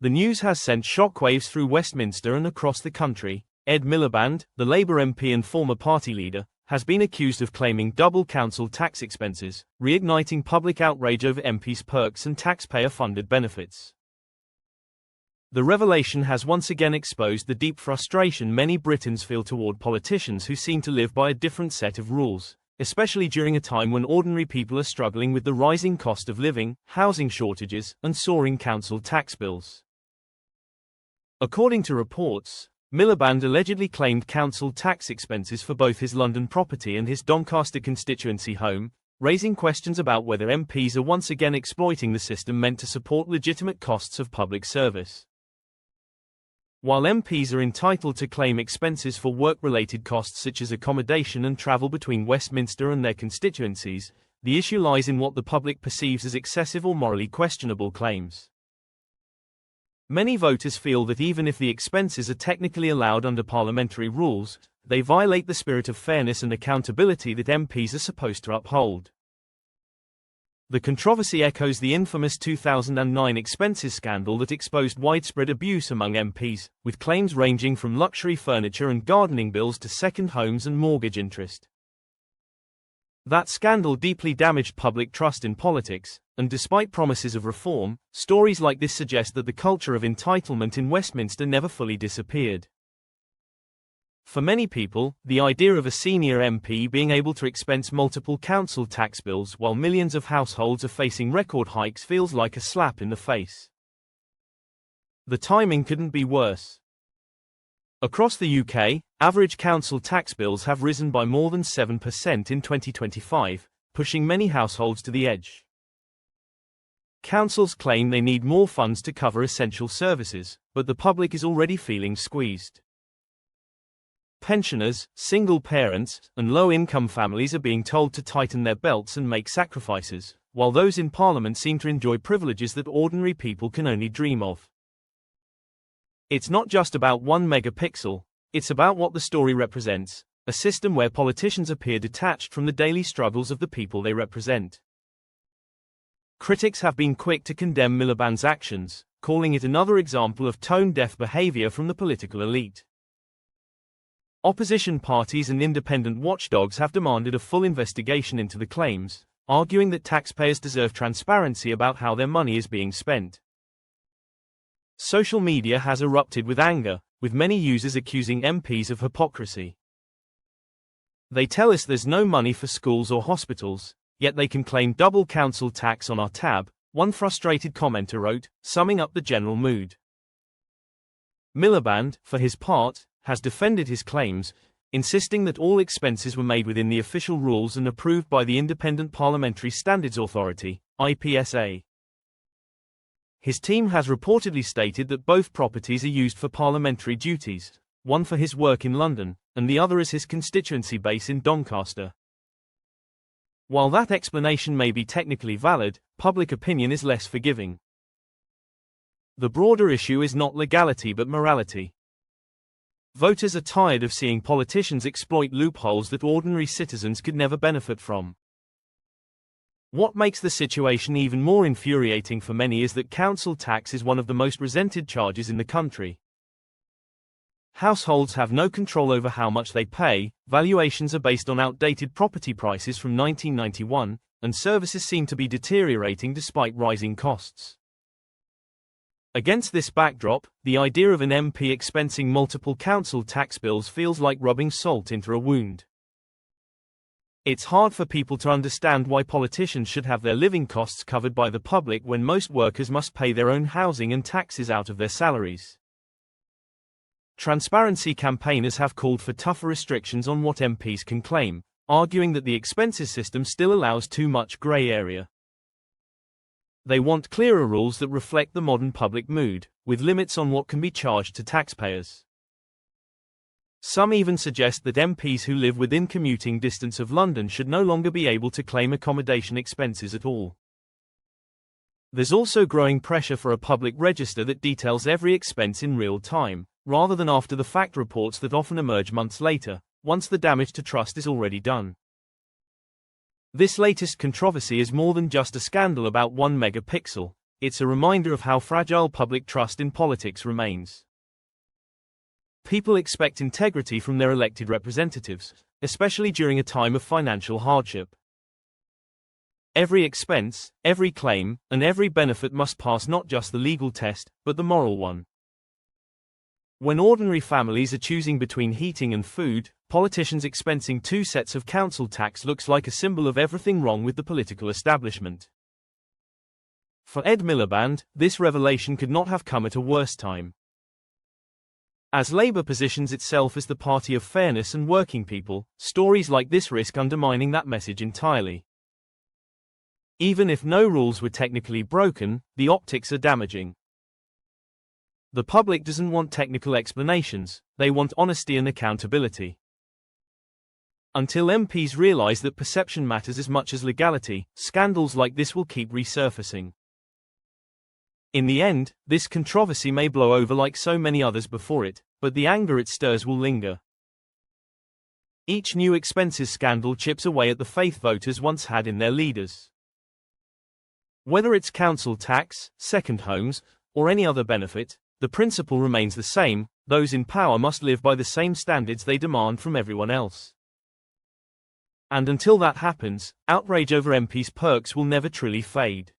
The news has sent shockwaves through Westminster and across the country. Ed Miliband, the Labour MP and former party leader, has been accused of claiming double council tax expenses, reigniting public outrage over MPs' perks and taxpayer-funded benefits. The revelation has once again exposed the deep frustration many Britons feel toward politicians who seem to live by a different set of rules, especially during a time when ordinary people are struggling with the rising cost of living, housing shortages, and soaring council tax bills. According to reports, Miliband allegedly claimed council tax expenses for both his London property and his Doncaster constituency home, raising questions about whether MPs are once again exploiting the system meant to support legitimate costs of public service. While MPs are entitled to claim expenses for work-related costs such as accommodation and travel between Westminster and their constituencies, the issue lies in what the public perceives as excessive or morally questionable claims. Many voters feel that even if the expenses are technically allowed under parliamentary rules, they violate the spirit of fairness and accountability that MPs are supposed to uphold. The controversy echoes the infamous 2009 expenses scandal that exposed widespread abuse among MPs, with claims ranging from luxury furniture and gardening bills to second homes and mortgage interest. That scandal deeply damaged public trust in politics, and despite promises of reform, stories like this suggest that the culture of entitlement in Westminster never fully disappeared. For many people, the idea of a senior MP being able to expense multiple council tax bills while millions of households are facing record hikes feels like a slap in the face. The timing couldn't be worse. Across the UK, average council tax bills have risen by more than 7% in 2025, pushing many households to the edge. Councils claim they need more funds to cover essential services, but the public is already feeling squeezed. Pensioners, single parents, and low-income families are being told to tighten their belts and make sacrifices, while those in Parliament seem to enjoy privileges that ordinary people can only dream of. It's not just about one megapixel, it's about what the story represents, a system where politicians appear detached from the daily struggles of the people they represent. Critics have been quick to condemn Miliband's actions, calling it another example of tone-deaf behavior from the political elite. Opposition parties and independent watchdogs have demanded a full investigation into the claims, arguing that taxpayers deserve transparency about how their money is being spent. Social media has erupted with anger, with many users accusing MPs of hypocrisy. They tell us there's no money for schools or hospitals, yet they can claim double council tax on our tab, one frustrated commenter wrote, summing up the general mood. Miliband, for his part, has defended his claims, insisting that all expenses were made within the official rules and approved by the Independent Parliamentary Standards Authority, IPSA. His team has reportedly stated that both properties are used for parliamentary duties, one for his work in London, and the other as his constituency base in Doncaster. While that explanation may be technically valid, public opinion is less forgiving. The broader issue is not legality but morality. Voters are tired of seeing politicians exploit loopholes that ordinary citizens could never benefit from. What makes the situation even more infuriating for many is that council tax is one of the most resented charges in the country. Households have no control over how much they pay, valuations are based on outdated property prices from 1991, and services seem to be deteriorating despite rising costs. Against this backdrop, the idea of an MP expensing multiple council tax bills feels like rubbing salt into a wound. It's hard for people to understand why politicians should have their living costs covered by the public when most workers must pay their own housing and taxes out of their salaries. Transparency campaigners have called for tougher restrictions on what MPs can claim, arguing that the expenses system still allows too much grey area. They want clearer rules that reflect the modern public mood, with limits on what can be charged to taxpayers. Some even suggest that MPs who live within commuting distance of London should no longer be able to claim accommodation expenses at all. There's also growing pressure for a public register that details every expense in real time, rather than after-the-fact reports that often emerge months later, once the damage to trust is already done. This latest controversy is more than just a scandal about one megapixel. it's a reminder of how fragile public trust in politics remains. People expect integrity from their elected representatives, especially during a time of financial hardship. Every expense, every claim, and every benefit must pass not just the legal test, but the moral one. When ordinary families are choosing between heating and food, politicians expensing 2 sets of council tax looks like a symbol of everything wrong with the political establishment. For Ed Miliband, this revelation could not have come at a worse time. As Labour positions itself as the party of fairness and working people, stories like this risk undermining that message entirely. Even if no rules were technically broken, the optics are damaging. The public doesn't want technical explanations, they want honesty and accountability. Until MPs realise that perception matters as much as legality, scandals like this will keep resurfacing. In the end, this controversy may blow over like so many others before it, but the anger it stirs will linger. Each new expenses scandal chips away at the faith voters once had in their leaders. Whether it's council tax, second homes, or any other benefit, the principle remains the same: those in power must live by the same standards they demand from everyone else. And until that happens, outrage over MPs' perks will never truly fade.